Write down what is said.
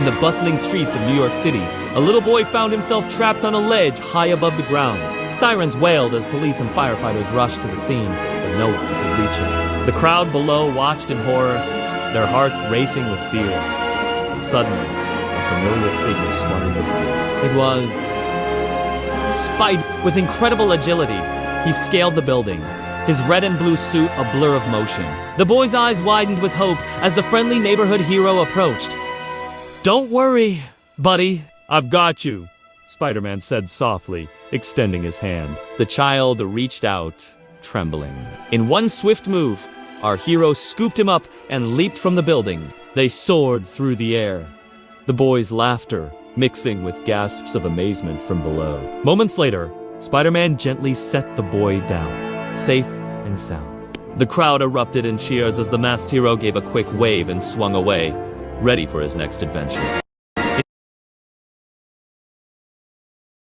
In the bustling streets of New York City, a little boy found himself trapped on a ledge high above the ground. Sirens wailed as police and firefighters rushed to the scene, but no one could reach him. The crowd below watched in horror, their hearts racing with fear. Suddenly, a familiar figure swung into view. It was Spider. With incredible agility, he scaled the building, his red and blue suit a blur of motion. The boy's eyes widened with hope as the friendly neighborhood hero approached. "Don't worry, buddy. I've got you," Spider-Man said softly, extending his hand. The child reached out, trembling. In one swift move, our hero scooped him up and leaped from the building. They soared through the air, the boy's laughter mixing with gasps of amazement from below. Moments later, Spider-Man gently set the boy down, safe and sound. The crowd erupted in cheers as the masked hero gave a quick wave and swung away, ready for his next adventure.